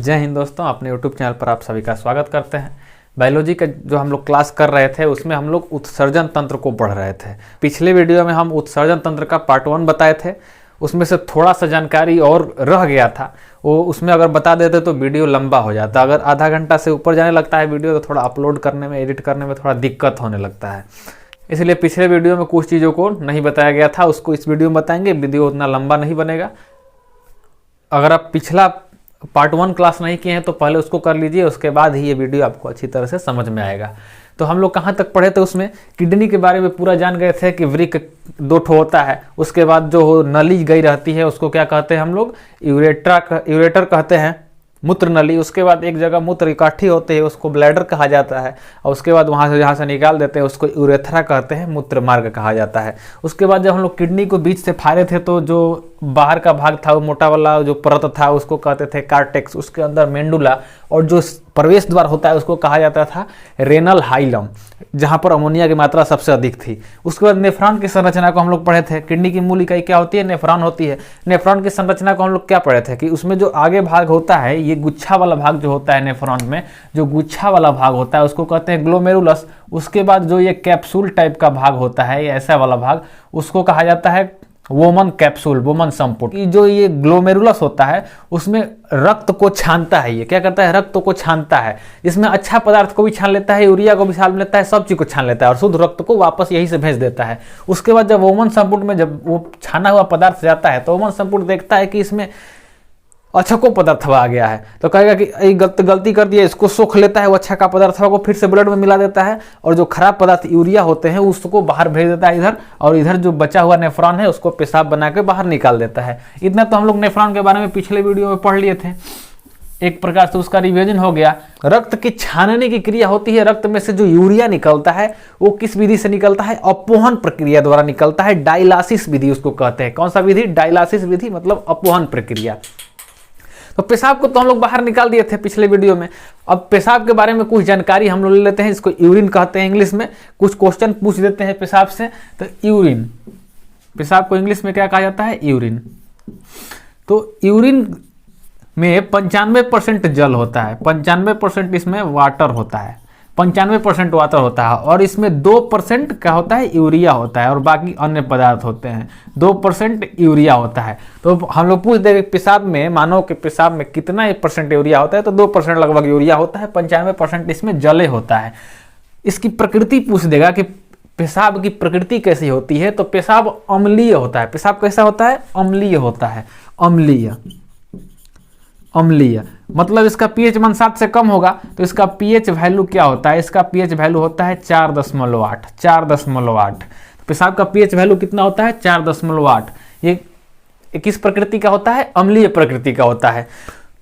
जय हिंद दोस्तों, अपने यूट्यूब चैनल पर आप सभी का स्वागत करते हैं। बायोलॉजी का जो हम लोग क्लास कर रहे थे उसमें हम लोग उत्सर्जन तंत्र को पढ़ रहे थे। पिछले वीडियो में हम उत्सर्जन तंत्र का पार्ट 1 बताए थे, उसमें से थोड़ा सा जानकारी और रह गया था। वो उसमें अगर बता देते तो वीडियो लंबा हो जाता। अगर आधा घंटा से ऊपर जाने लगता है वीडियो तो थोड़ा अपलोड करने में, एडिट करने में थोड़ा दिक्कत होने लगता है। इसलिए पिछले वीडियो में कुछ चीज़ों को नहीं बताया गया था, उसको इस वीडियो में बताएंगे। वीडियो उतना लंबा नहीं बनेगा। अगर आप पिछला पार्ट 1 क्लास नहीं किए हैं तो पहले उसको कर लीजिए, उसके बाद ही ये वीडियो आपको अच्छी तरह से समझ में आएगा। तो हम लोग कहाँ तक पढ़े थे, उसमें किडनी के बारे में पूरा जान गए थे कि वृक्क 2 ठो होता है। उसके बाद जो नली गई रहती है उसको क्या कहते हैं हम लोग, यूरेटर कहते हैं, मूत्र नली। उसके बाद एक जगह मूत्र इकट्ठी होते हैं उसको ब्लैडर कहा जाता है, और उसके बाद वहाँ से जहाँ से निकाल देते हैं उसको यूरेथ्रा कहते हैं, मूत्र मार्ग कहा जाता है। उसके बाद जब हम लोग किडनी को बीच से फाड़े थे तो जो बाहर का भाग था वो मोटा वाला जो परत था उसको कहते थे कार्टेक्स। उसके अंदर मेंडुला और जो प्रवेश द्वार होता है उसको कहा जाता था रेनल हाइलम, जहाँ पर अमोनिया की मात्रा सबसे अधिक थी। उसके बाद नेफ्रॉन की संरचना को हम लोग पढ़े थे। किडनी की मूल इकाई क्या होती है, नेफ्रॉन होती है। नेफ्रॉन की संरचना को हम लोग क्या पढ़े थे कि उसमें जो आगे भाग होता है, ये गुच्छा वाला भाग जो होता है नेफ्रॉन में, जो गुच्छा वाला भाग होता है उसको कहते हैं ग्लोमेरुलस। उसके बाद जो ये कैप्सूल टाइप का भाग होता है, ये ऐसा वाला भाग, उसको कहा जाता है वोमन कैप्सूल, वोमन संपुट। जो ये ग्लोमेरुलस होता है उसमें रक्त को छानता है। ये क्या करता है, रक्त को छानता है। इसमें अच्छा पदार्थ को भी छान लेता है, यूरिया को भी छान लेता है, सब चीज को छान लेता है और शुद्ध रक्त को वापस यही से भेज देता है। उसके बाद जब वोमन संपुट में जब वो छाना हुआ पदार्थ जाता है तो वोमन संपुट देखता है कि इसमें अच्छा को पदार्थ आ गया है, तो कहेगा कि गलती कर दिया, इसको सोख लेता है, वो अच्छा का पदार्थ को फिर से ब्लड में मिला देता है, और जो खराब पदार्थ यूरिया होते हैं उसको बाहर भेज देता है इधर, और इधर जो बचा हुआ नेफ्रॉन है उसको पेशाब बना के बाहर निकाल देता है। इतना तो हम लोग नेफ्रॉन के बारे में पिछले वीडियो में पढ़ लिए थे, एक प्रकार से उसका रिवीजन हो गया। रक्त की छानने की क्रिया होती है, रक्त में से जो यूरिया निकलता है वो किस विधि से निकलता है, अपोहन प्रक्रिया द्वारा निकलता है। डायलासिस विधि उसको कहते हैं। कौन सा विधि, डायलासिस विधि, मतलब अपोहन प्रक्रिया। तो पेशाब को तो हम लोग बाहर निकाल दिए थे पिछले वीडियो में। अब पेशाब के बारे में कुछ जानकारी हम लोग ले लेते हैं, इसको यूरिन कहते हैं इंग्लिश में। कुछ क्वेश्चन पूछ देते हैं पेशाब से। तो यूरिन, पेशाब को इंग्लिश में क्या कहा जाता है, यूरिन। तो यूरिन में 95% जल होता है, 95% इसमें वाटर होता है, 95% वाटर होता है, और इसमें 2% क्या होता है, यूरिया होता है, और बाकी अन्य पदार्थ होते हैं। 2% यूरिया होता है। तो हम लोग पूछ देंगे पेशाब में, मानव के पेशाब में कितना % यूरिया होता है, तो 2% लगभग यूरिया होता है, 95% इसमें जले होता है। इसकी प्रकृति पूछ देगा कि पेशाब की प्रकृति कैसी होती है, तो पेशाब अम्लीय होता है। पेशाब कैसा होता है, अम्लीय होता है। अम्लीय मतलब इसका पीएच मान 7 से कम होगा तो इसका पीएच वैल्यू क्या होता है, इसका पीएच वैल्यू होता है 4.8। 4.8 पेशाब का पीएच वैल्यू कितना होता है, 4.8। ये किस प्रकृति का होता है, अम्लीय प्रकृति का होता है।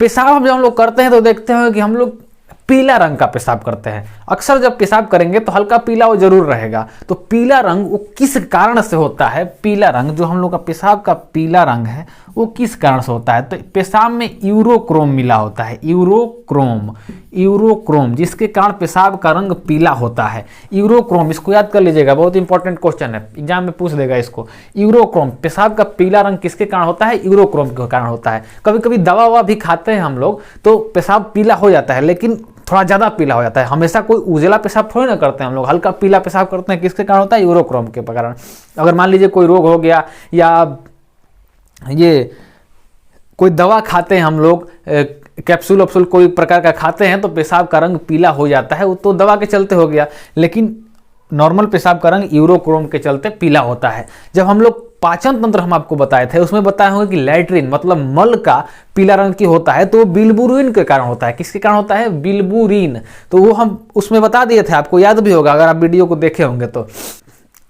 पेशाब जब हम लोग करते हैं तो देखते हैं कि हम लोग पीला रंग का पेशाब करते हैं। अक्सर जब पेशाब करेंगे तो हल्का पीला वो जरूर रहेगा। तो पीला रंग वो किस कारण से होता है, पीला रंग जो हम लोग का पेशाब का पीला रंग है वो किस कारण से होता है, तो पेशाब में यूरोक्रोम मिला होता है। यूरोक्रोम जिसके कारण पेशाब का रंग पीला होता है। यूरोक्रोम, इसको याद कर लीजिएगा, बहुत इंपॉर्टेंट क्वेश्चन है, एग्जाम में पूछ देगा इसको। यूरोक्रोम, पेशाब का पीला रंग किसके कारण होता है, यूरोक्रोम के कारण होता है। कभी कभी दवा ववा भी खाते हैं हम लोग तो पेशाब पीला हो जाता है, लेकिन थोड़ा ज़्यादा पीला हो जाता है। हमेशा कोई उजला पेशाब थोड़ी ना करते हैं हम लोग, हल्का पीला पेशाब करते हैं। किसके कारण होता है, यूरोक्रोम के कारण। अगर मान लीजिए कोई रोग हो गया या ये कोई दवा खाते हैं हम लोग, कैप्सूल वैप्सूल कोई प्रकार का खाते हैं तो पेशाब का रंग पीला हो जाता है, वो तो दवा के चलते हो गया। लेकिन नॉर्मल पेशाब का रंग यूरोक्रोम के चलते पीला होता है। जब हम लोग पाचन तंत्र हम आपको बताए थे उसमें बताए होंगे कि लैट्रिन मतलब मल का पीला रंग की होता है, तो वो बिल्बुरीन के कारण होता है। किसके कारण होता है, बिल्बुरीन। तो वो हम उसमें बता दिए थे, आपको याद भी होगा अगर आप वीडियो को देखे होंगे तो।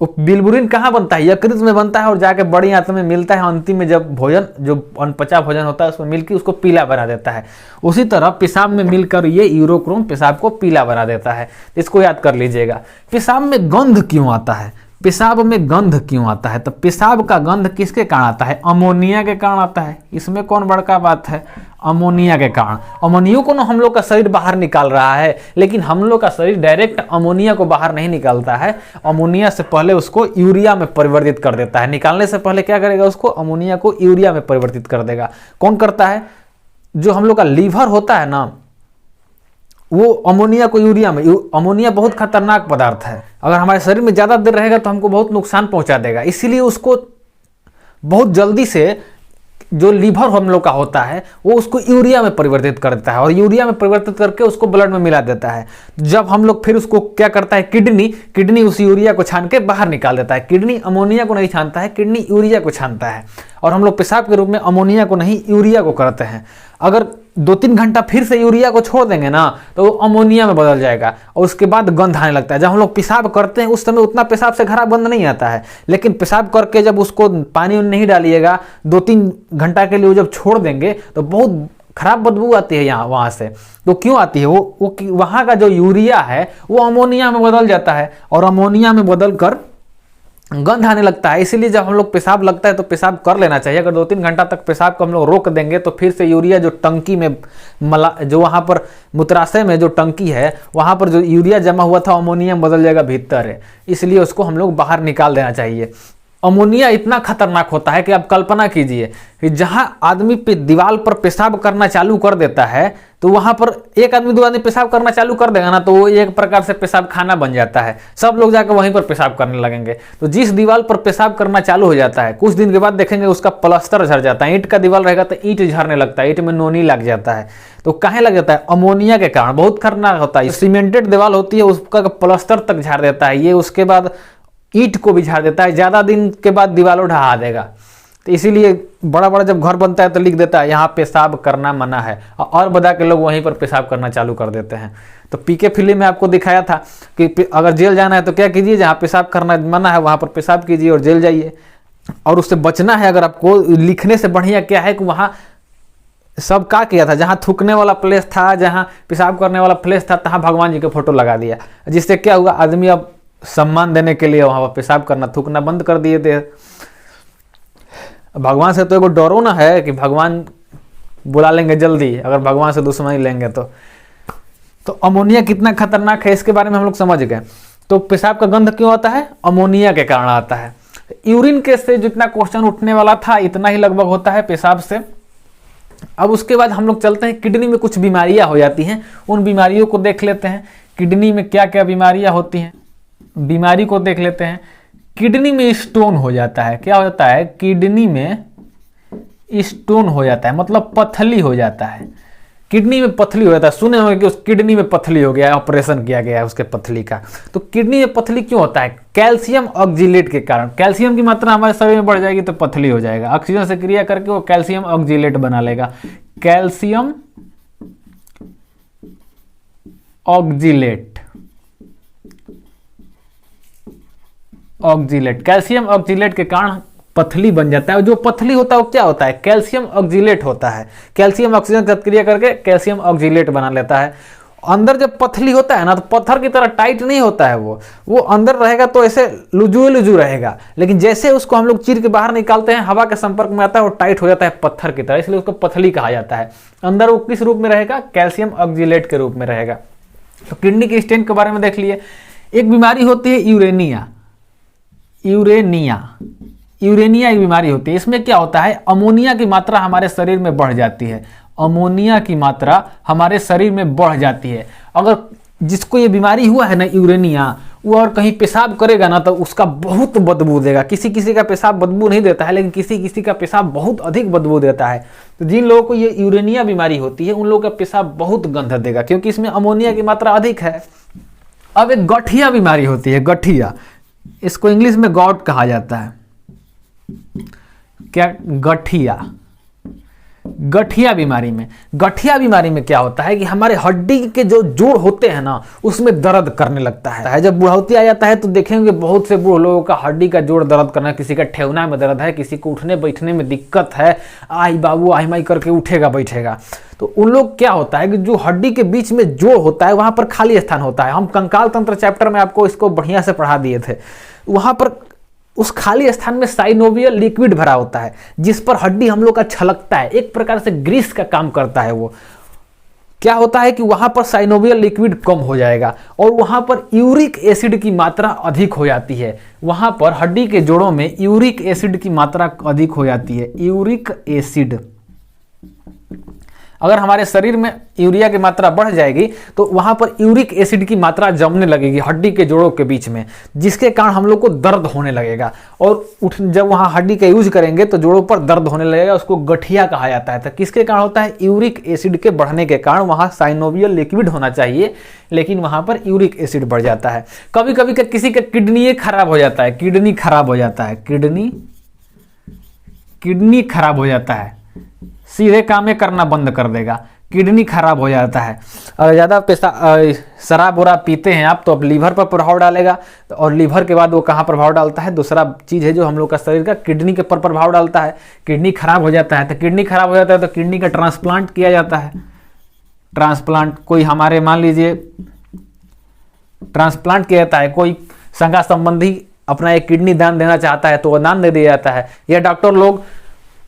बिल्बुरीन कहाँ बनता है, यकृत में बनता है और जाके बड़ी आंत में मिलता है। अंतिम में जब भोजन, जो अनपचा भोजन होता है उसमें मिलकर उसको पीला बना देता है। उसी तरह पेशाब में मिलकर ये यूरोक्रोम पेशाब को पीला बना देता है। इसको याद कर लीजिएगा। पेशाब में गंध क्यों आता है, पेशाब में गंध क्यों आता है, तो पेशाब का गंध किसके कारण आता है, अमोनिया के कारण आता है। इसमें कौन बड़का बात है, अमोनिया के कारण। अमोनिया को ना हम लोग का शरीर बाहर निकाल रहा है, लेकिन हम लोग का शरीर डायरेक्ट अमोनिया को बाहर नहीं निकालता है। अमोनिया से पहले उसको यूरिया में परिवर्तित कर देता है। निकालने से पहले क्या करेगा, उसको अमोनिया को यूरिया में परिवर्तित कर देगा। कौन करता है, जो हम लोग का लीवर होता है ना, वो अमोनिया को यूरिया में, अमोनिया बहुत खतरनाक पदार्थ है, अगर हमारे शरीर में ज़्यादा देर रहेगा तो हमको बहुत नुकसान पहुंचा देगा। इसीलिए उसको बहुत जल्दी से जो लीवर हम लोग का होता है वो उसको यूरिया में परिवर्तित कर देता है, और यूरिया में परिवर्तित करके उसको ब्लड में मिला देता है। जब हम लोग फिर उसको क्या करता है, किडनी उस यूरिया को छान के बाहर निकाल देता है। किडनी अमोनिया को नहीं छानता है, किडनी यूरिया को छानता है, और हम लोग पेशाब के रूप में अमोनिया को नहीं यूरिया को करते हैं। अगर 2-3 घंटा फिर से यूरिया को छोड़ देंगे ना तो वो अमोनिया में बदल जाएगा, और उसके बाद गंध आने लगता है। जब हम लोग पेशाब करते हैं उस समय उतना पेशाब से खराब गंध नहीं आता है, लेकिन पेशाब करके जब उसको पानी नहीं डालिएगा, 2-3 घंटा के लिए वो जब छोड़ देंगे तो बहुत खराब बदबू आती है यहाँ वहाँ से। तो क्यों आती है? वो वहाँ का जो यूरिया है वो अमोनिया में बदल जाता है, और अमोनिया में बदल कर गंध आने लगता है। इसीलिए जब हम लोग पेशाब लगता है तो पेशाब कर लेना चाहिए। अगर 2-3 घंटा तक पेशाब को हम लोग रोक देंगे तो फिर से यूरिया जो टंकी में जो वहाँ पर मूत्राशय में जो टंकी है वहाँ पर जो यूरिया जमा हुआ था अमोनिया बदल जाएगा भीतर है, इसलिए उसको हम लोग बाहर निकाल देना चाहिए। अमोनिया इतना खतरनाक होता है कि आप कल्पना कीजिए कि जहां आदमी पे दीवार पर पेशाब करना चालू कर देता है तो वहां पर एक आदमी 2 आदमी पेशाब करना चालू कर देगा ना तो वो एक प्रकार से पेशाब खाना बन जाता है, सब लोग जाकर वहीं पर पेशाब करने लगेंगे। तो जिस दीवार पर पेशाब करना चालू हो जाता है कुछ दिन के बाद देखेंगे उसका प्लास्टर झड़ जाता है। ईंट का दीवार रहेगा तो ईंट झड़ने लगता है, ईंट में नोनी लग जाता है। तो काहे लग जाता है? अमोनिया के कारण। बहुत खतरनाक होता है। सीमेंटेड दीवार होती है उसका प्लास्टर तक झाड़ देता है ये, उसके बाद ईंट को भी झाड़ देता है, ज़्यादा दिन के बाद दीवारों ढहा देगा। तो इसीलिए बड़ा बड़ा जब घर बनता है तो लिख देता है यहाँ पेशाब करना मना है, और बता के लोग वहीं पर पेशाब करना चालू कर देते हैं। तो पीके फिल्म में आपको दिखाया था कि अगर जेल जाना है तो क्या कीजिए, जहाँ पेशाब करना मना है वहाँ पर पेशाब कीजिए और जेल जाइए। और उससे बचना है अगर आपको, लिखने से बढ़िया क्या है कि वहाँ सब क्या किया था, जहाँ थूकने वाला प्लेस था, जहाँ पेशाब करने वाला प्लेस था, तहाँ भगवान जी के फोटो लगा दिया, जिससे क्या हुआ, आदमी अब सम्मान देने के लिए वहां पर पेशाब करना थूकना बंद कर दिए थे। भगवान से तो एगो डरो ना है कि भगवान बुला लेंगे जल्दी, अगर भगवान से दुश्मनी लेंगे तो अमोनिया कितना खतरनाक है इसके बारे में हम लोग समझ गए। तो पेशाब का गंध क्यों आता है? अमोनिया के कारण आता है। यूरिन के से जितना क्वेश्चन उठने वाला था इतना ही लगभग होता है पेशाब से। अब उसके बाद हम लोग चलते हैं, किडनी में कुछ बीमारियां हो जाती हैं, उन बीमारियों को देख लेते हैं। किडनी में क्या क्या बीमारियां होती हैं, बीमारी को देख लेते हैं। किडनी में स्टोन हो जाता है। क्या हो जाता है? किडनी में स्टोन हो जाता है, मतलब पथली हो जाता है। किडनी में पथली हो जाता है, सुने होंगे कि उस किडनी में पथली हो गया है, ऑपरेशन किया गया है उसके पथली का। तो किडनी में पथली क्यों होता है? कैल्शियम ऑक्जिलेट के कारण। कैल्शियम की मात्रा हमारे शरीर में बढ़ जाएगी तो पथली हो जाएगा। ऑक्सीजन से क्रिया करके वो कैल्शियम ऑक्जिलेट बना लेगा। कैल्शियम ऑक्जिलेट, कैल्शियम ऑक्जिलेट के कारण पथली बन जाता है। जो पथली होता है वो क्या होता है? कैल्शियम ऑक्जिलेट होता है। कैल्शियम ऑक्सीजन से क्रिया करके कैल्शियम ऑक्जिलेट बना लेता है। अंदर जब पथली होता है ना तो पत्थर की तरह टाइट नहीं होता है, वो अंदर रहेगा तो ऐसे लुजू रहेगा, लेकिन जैसे उसको हम लोग चीर के बाहर निकालते हैं हवा के संपर्क में आता है वो टाइट हो जाता है पत्थर की तरह, इसलिए उसको पथली कहा जाता है। अंदर वो किस रूप में रहेगा? कैल्शियम ऑक्जिलेट के रूप में रहेगा। तो किडनी के स्टेन के बारे में देख लिए। एक बीमारी होती है यूरेनिया एक बीमारी होती है। इसमें क्या होता है? अमोनिया की मात्रा हमारे शरीर में बढ़ जाती है। अमोनिया की मात्रा हमारे शरीर में बढ़ जाती है। अगर जिसको ये बीमारी हुआ है ना यूरेनिया, वो और कहीं पेशाब करेगा ना तो उसका बहुत बदबू देगा। किसी किसी का पेशाब बदबू नहीं देता है, लेकिन किसी किसी का पेशाब बहुत अधिक बदबू देता है। तो जिन लोगों को ये यूरेनिया बीमारी होती है उन लोगों का पेशाब बहुत गंध देगा, क्योंकि इसमें अमोनिया की मात्रा अधिक है। अब एक गठिया बीमारी होती है, गठिया, इसको इंग्लिश में गॉट कहा जाता है। क्या? गठिया बीमारी में क्या होता है कि हमारे हड्डी के जो जोड़ होते हैं ना उसमें दर्द करने लगता है। जब बुढ़ौती आ जाता है तो देखेंगे बहुत से बूढ़े लोगों का हड्डी का जोड़ दर्द करना, किसी का ठेहुना में दर्द है, किसी को उठने बैठने में दिक्कत है, आई बाबू आई माई करके उठेगा बैठेगा। तो उन लोग क्या होता है कि जो हड्डी के बीच में जोड़ होता है वहां पर खाली स्थान होता है। हम कंकाल तंत्र चैप्टर में आपको इसको बढ़िया से पढ़ा दिए थे। वहां पर उस खाली स्थान में साइनोवियल लिक्विड भरा होता है जिस पर हड्डी हम लोग का छलकता है, एक प्रकार से ग्रीस का काम करता है। वो क्या होता है कि वहां पर साइनोवियल लिक्विड कम हो जाएगा और वहां पर यूरिक एसिड की मात्रा अधिक हो जाती है। वहां पर हड्डी के जोड़ों में यूरिक एसिड की मात्रा अधिक हो जाती है। यूरिक एसिड, अगर हमारे शरीर में यूरिया की मात्रा बढ़ जाएगी तो वहां पर यूरिक एसिड की मात्रा जमने लगेगी हड्डी के जोड़ों के बीच में, जिसके कारण हम लोग को दर्द होने लगेगा। और जब वहां हड्डी का यूज करेंगे तो जोड़ों पर दर्द होने लगेगा, उसको गठिया कहा जाता है। तो किसके कारण होता है? यूरिक एसिड के बढ़ने के कारण। वहां साइनोवियल लिक्विड होना चाहिए लेकिन वहां पर यूरिक एसिड बढ़ जाता है। कभी कभी किसी का किडनी खराब हो जाता है, किडनी खराब हो जाता है, किडनी खराब हो जाता है, सीधे काम करना बंद कर देगा, किडनी खराब हो जाता है। अगर ज़्यादा शराब वराब पीते हैं आप तो अब लीवर पर प्रभाव डालेगा, और लीवर के बाद वो कहाँ प्रभाव डालता है? दूसरा चीज़ है जो हम लोग का शरीर का किडनी के पर प्रभाव डालता है। किडनी खराब हो जाता है तो किडनी खराब हो जाता है तो किडनी का ट्रांसप्लांट किया जाता है। ट्रांसप्लांट कोई हमारे मान लीजिए ट्रांसप्लांट किया जाता है, कोई संगा संबंधी अपना एक किडनी दान देना चाहता है तो वह दान दे दिया जाता है। या डॉक्टर लोग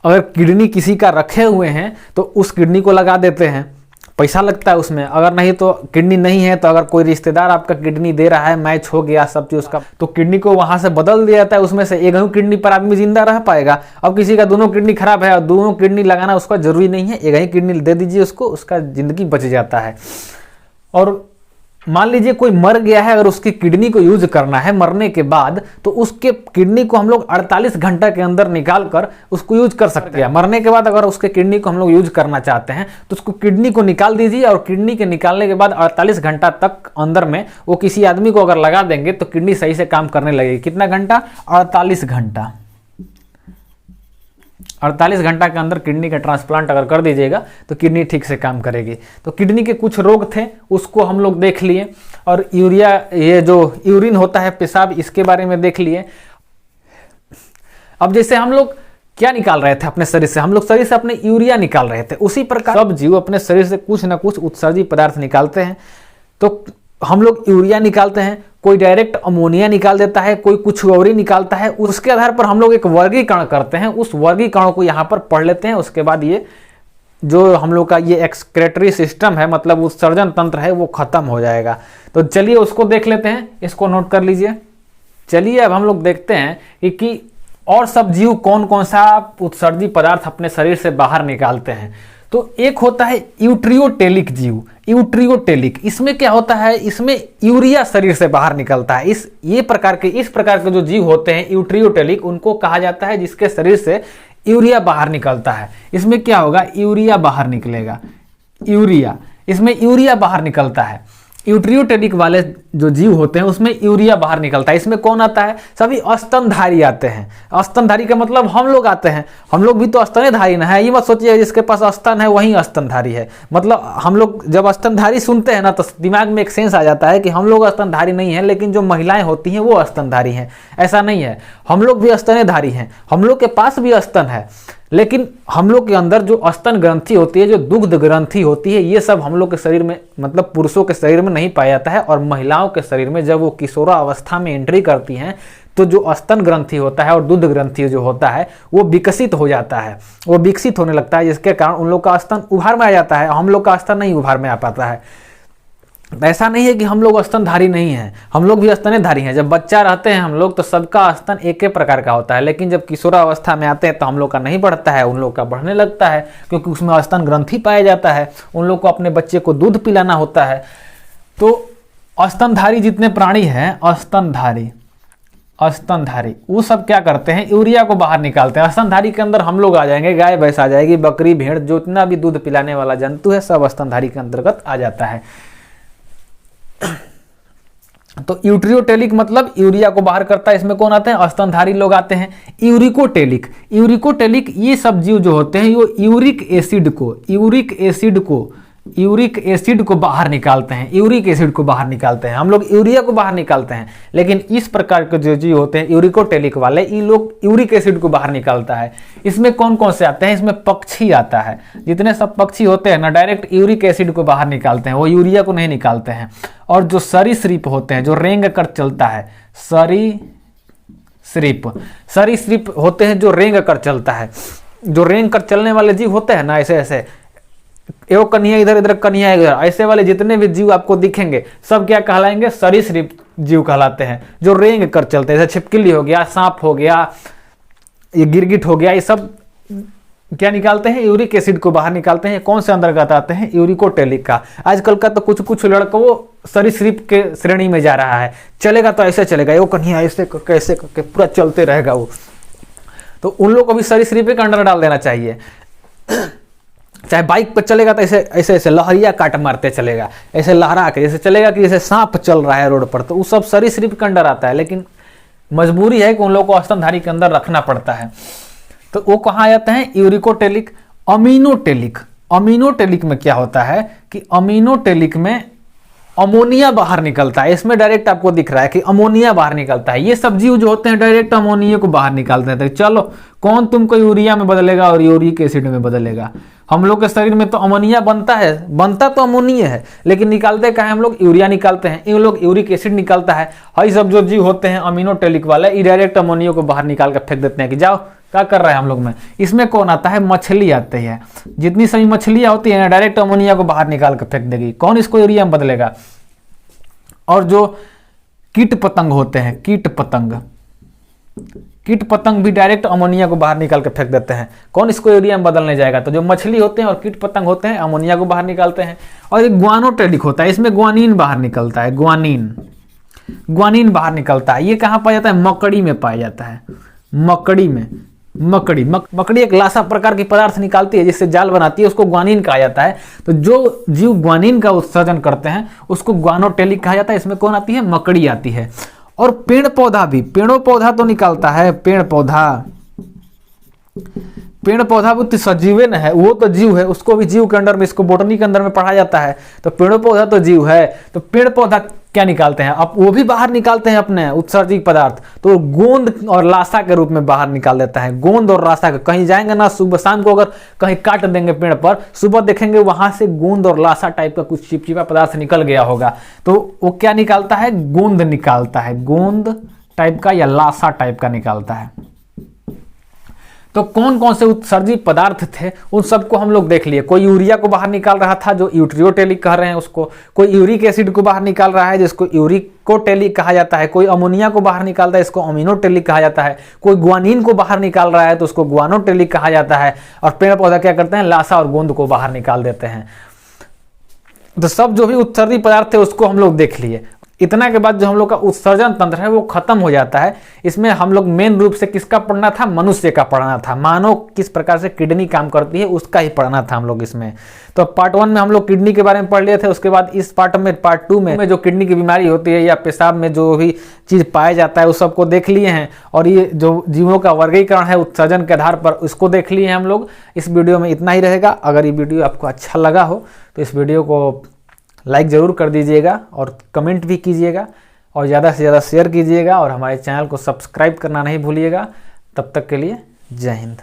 अगर किडनी किसी का रखे हुए हैं तो उस किडनी को लगा देते हैं, पैसा लगता है उसमें। अगर नहीं तो किडनी नहीं है तो अगर कोई रिश्तेदार आपका किडनी दे रहा है, मैच हो गया सब चीज उसका, तो किडनी को वहां से बदल दिया जाता है। उसमें से एक ही किडनी पर आदमी जिंदा रह पाएगा। अब किसी का दोनों किडनी खराब है और दोनों किडनी लगाना उसका जरूरी नहीं है, एक ही किडनी दे दीजिए उसको, उसका जिंदगी बच जाता है। और मान लीजिए कोई मर गया है, अगर उसकी किडनी को यूज करना है मरने के बाद तो उसके किडनी को हम लोग 48 घंटा के अंदर निकाल कर उसको यूज कर सकते हैं। मरने के बाद अगर उसके किडनी को हम लोग यूज करना चाहते हैं तो उसको किडनी को निकाल दीजिए, और किडनी के निकालने के बाद 48 घंटा तक अंदर में वो किसी आदमी को अगर लगा देंगे तो किडनी सही से काम करने लगेगी। कितना घंटा? 48 घंटा। 48 घंटा के अंदर किडनी का ट्रांसप्लांट अगर कर दीजिएगा तो किडनी ठीक से काम करेगी। तो किडनी के कुछ रोग थे उसको हम लोग देख लिए, और यूरिया, ये जो यूरिन होता है पेशाब, इसके बारे में देख लिए। अब जैसे हम लोग क्या निकाल रहे थे अपने शरीर से? हम लोग शरीर से अपने यूरिया निकाल रहे थे। उसी प्रकार सब जीव अपने शरीर से कुछ ना कुछ उत्सर्जी पदार्थ निकालते हैं। तो हम लोग यूरिया निकालते हैं, कोई डायरेक्ट अमोनिया निकाल देता है, कोई कुछ और ही निकालता है। उसके आधार पर हम लोग एक वर्गीकरण करते हैं, उस वर्गीकरण को यहाँ पर पढ़ लेते हैं। उसके बाद ये जो हम लोग का ये एक्सक्रेटरी सिस्टम है, मतलब उत्सर्जन तंत्र है, वो खत्म हो जाएगा। तो चलिए उसको देख लेते हैं, इसको नोट कर लीजिए। चलिए अब हम लोग देखते हैं कि और सब जीव कौन कौन सा उत्सर्जी पदार्थ अपने शरीर से बाहर निकालते हैं। तो एक होता है यूट्रियोटेलिक जीव। यूट्रियोटेलिक, इसमें क्या होता है? इसमें यूरिया शरीर से बाहर निकलता है। इस प्रकार के जो जीव होते हैं यूट्रियोटेलिक, उनको कहा जाता है जिसके शरीर से यूरिया बाहर निकलता है। इसमें क्या होगा? यूरिया बाहर निकलेगा। यूरिया, इसमें यूरिया बाहर निकलता है। यूट्रियोटेलिक वाले जो जीव होते हैं उसमें यूरिया बाहर निकलता है। इसमें कौन आता है? सभी स्तनधारी आते हैं। स्तनधारी का मतलब हम लोग आते हैं, हम लोग भी तो स्तनधारी ना है। ये मत सोचिए जिसके पास स्तन है वही स्तनधारी है। मतलब हम लोग जब स्तनधारी सुनते हैं ना तो दिमाग में एक सेंस आ जाता है कि हम लोग स्तनधारी नहीं है, लेकिन जो महिलाएं होती हैं वो स्तनधारी हैं। ऐसा नहीं है, हम लोग भी स्तनधारी हैं, हम लोग के पास भी स्तन है, लेकिन हम लोग के अंदर जो स्तन ग्रंथि होती है, जो दुग्ध ग्रंथि होती है, ये सब हम लोग के शरीर में, मतलब पुरुषों के शरीर में नहीं पाया जाता है। और महिलाओं के शरीर में जब वो किशोरावस्था में एंट्री करती हैं तो जो स्तन ग्रंथि होता है और दुग्ध ग्रंथि जो होता है वो विकसित हो जाता है, वो विकसित होने लगता है, जिसके कारण उन लोग का स्तन उभार में आ जाता है। हम लोग का स्तन नहीं उभार में आ पाता है। ऐसा नहीं है कि हम लोग स्तनधारी नहीं हैं, हम लोग भी स्तनधारी हैं। जब बच्चा रहते हैं हम लोग तो सबका स्तन एक ही प्रकार का होता है, लेकिन जब किशोरावस्था में आते हैं तो हम लोग का नहीं बढ़ता है, उन लोग का बढ़ने लगता है, क्योंकि उसमें स्तन ग्रंथि पाया जाता है। उन लोग को अपने बच्चे को दूध पिलाना होता है। तो स्तनधारी जितने प्राणी हैं, स्तनधारी वो सब क्या करते हैं? यूरिया को बाहर निकालते हैं। स्तनधारी के अंदर हम लोग आ जाएंगे, गाय भैंस आ जाएगी, बकरी भेड़, जो इतना भी दूध पिलाने वाला जंतु है सब स्तनधारी के अंतर्गत आ जाता है। तो यूट्रियोटेलिक मतलब यूरिया को बाहर करता है। इसमें कौन आते हैं? स्तनधारी लोग आते हैं। यूरिकोटेलिक ये सब जीव जो होते हैं वो यूरिक एसिड को बाहर निकालते हैं। यूरिक एसिड को बाहर निकालते हैं। हम लोग यूरिया को बाहर निकालते हैं, लेकिन इस प्रकार के जो जीव होते हैं यूरिकोटेलिक वाले, ये लोग यूरिक एसिड को बाहर निकालता है। इसमें कौन कौन से आते हैं? इसमें पक्षी आता है। जितने सब पक्षी होते हैं ना, डायरेक्ट यूरिक एसिड को बाहर निकालते हैं, वो यूरिया को नहीं निकालते हैं। और जो सरीसृप होते हैं, जो रेंग कर चलता है, सरीसृप होते हैं जो रेंग कर चलता है। जो रेंग कर चलने वाले जीव होते हैं ना, ऐसे ऐसे एगो कन्हैया इधर इधर कन्हैया इधर, ऐसे वाले जितने भी जीव आपको दिखेंगे सब क्या कहलाएंगे? सरीसृप जीव कहलाते हैं, जो रेंग कर चलते हैं। जैसे छिपकली हो गया, सांप हो गया, ये गिरगिट हो गया, ये सब क्या निकालते हैं, यूरिक एसिड को बाहर निकालते हैं। कौन से अंतर्गत आते हैं, यूरिकोटेलिक का। आजकल का तो कुछ कुछ लड़का वो सरीसृप के श्रेणी में जा रहा है, चलेगा तो ऐसे चलेगा, वो कन्हैया ऐसे कैसे करके पूरा चलते रहेगा वो। तो उन लोग को भी सरीसृप के अंडर डाल देना चाहिए। चाहे बाइक पर चलेगा तो ऐसे ऐसे ऐसे लहरिया काट मारते चलेगा, ऐसे लहरा के जैसे चलेगा कि जैसे सांप चल रहा है रोड पर, तो वो सब सरीसृप के अंडर आता है। लेकिन मजबूरी है कि उन लोगों को स्तनधारी के अंदर रखना पड़ता है। तो वो कहाँ आ जाते हैं, यूरिकोटेलिक। अमीनोटेलिक, अमीनोटेलिक में क्या होता है कि अमीनोटेलिक में अमोनिया बाहर निकलता है। इसमें डायरेक्ट आपको दिख रहा है कि अमोनिया बाहर निकलता है। ये सब जीव जो होते हैं डायरेक्ट अमोनिया को बाहर निकालते हैं। तो चलो कौन तुमको यूरिया में बदलेगा और यूरिक एसिड में बदलेगा। हम लोग के शरीर में तो अमोनिया बनता है, बनता तो अमोनिया है, लेकिन निकालते क्या है, हम लोग यूरिया निकालते हैं, इन लोग यूरिक एसिड निकालता है। हई सब जो जीव होते हैं अमीनोटेलिक वाले, ये डायरेक्ट अमोनिया को बाहर निकाल कर फेंक देते हैं कि जाओ क्या कर रहा है हम लोग में। इसमें कौन आता है, मछली आती है। जितनी सभी मछलियां होती है ना डायरेक्ट अमोनिया को बाहर निकाल कर फेंक देगी। कौन इसको यूरिया में बदलेगा। और जो कीट पतंग होते हैं, कीट पतंग, कीट पतंग भी डायरेक्ट अमोनिया को बाहर निकाल के फेंक देते हैं। कौन इसको यूरिया में बदलने जाएगा। तो जो मछली होते हैं और कीट पतंग होते हैं अमोनिया को बाहर निकालते हैं। और एक ग्वानोटेलिक होता है, इसमें ग्वानीन बाहर निकलता है, ग्वानीन, ग्वानीन बाहर निकलता है। ये कहाँ पाया जाता है, मकड़ी में पाया जाता है, मकड़ी में। मकड़ी एक लासा प्रकार की पदार्थ निकालती है जिससे जाल बनाती है, उसको ग्वानीन कहा जाता है। तो जो जीव ग्वानीन का उत्सर्जन करते हैं उसको ग्वानोटेलिक कहा जाता है। इसमें कौन आती है, मकड़ी आती है। और पेड़ पौधा भी, पेड़ों पौधा तो निकालता है, पेड़ पौधा, पेड़ पौधा भी तो सजीव न है, वो तो जीव है, उसको भी जीव के अंदर में, इसको बोटनी के अंदर में पढ़ा जाता है। तो पेड़ों पौधा तो जीव है। तो पेड़ पौधा क्या निकालते हैं, अब वो भी बाहर निकालते हैं अपने उत्सर्जित पदार्थ। तो गोंद और लाशा के रूप में बाहर निकाल देता है। गोंद और लाशा के, कहीं जाएंगे ना सुबह शाम को अगर कहीं काट देंगे पेड़ पर, सुबह देखेंगे वहां से गोंद और लाशा टाइप का कुछ चिपचिपा पदार्थ निकल गया होगा। तो वो क्या निकालता है, गोंद निकालता है, गोंद टाइप का या लाशा टाइप का निकालता है। तो कौन कौन से उत्सर्जित पदार्थ थे उन सबको हम लोग देख लिए। कोई यूरिया को बाहर निकाल रहा था जो यूट्रियोटेलिक कह रहे हैं उसको, कोई यूरिक एसिड को बाहर निकाल रहा है जिसको यूरिकोटेलिक कहा जाता है, कोई अमोनिया को बाहर निकालता है इसको अमीनोटेलिक कहा जाता है, कोई ग्वानीन को बाहर निकाल रहा है तो उसको ग्वानोटेलिक कहा जाता है। और पेड़ पौधा क्या करते हैं, लाशा और गोंद को बाहर निकाल देते हैं। तो सब जो भी उत्सर्जित पदार्थ थे उसको हम लोग देख लिए। इतना के बाद जो हम लोग का उत्सर्जन तंत्र है वो खत्म हो जाता है। इसमें हम लोग मेन रूप से किसका पढ़ना था, मनुष्य का पढ़ना था। मानव किस प्रकार से किडनी काम करती है उसका ही पढ़ना था हम लोग इसमें। तो पार्ट 1 में हम लोग किडनी के बारे में पढ़ लिए थे। उसके बाद इस पार्ट 2 में जो किडनी की बीमारी होती है या पेशाब में जो भी चीज़ पाया जाता है उस सबको देख लिए हैं। और ये जो जीवों का वर्गीकरण है उत्सर्जन के आधार पर उसको देख लिए हैं हम लोग। इस वीडियो में इतना ही रहेगा। अगर ये वीडियो आपको अच्छा लगा हो तो इस वीडियो को लाइक ज़रूर कर दीजिएगा और कमेंट भी कीजिएगा और ज़्यादा से ज़्यादा शेयर कीजिएगा और हमारे चैनल को सब्सक्राइब करना नहीं भूलिएगा। तब तक के लिए जय हिंद।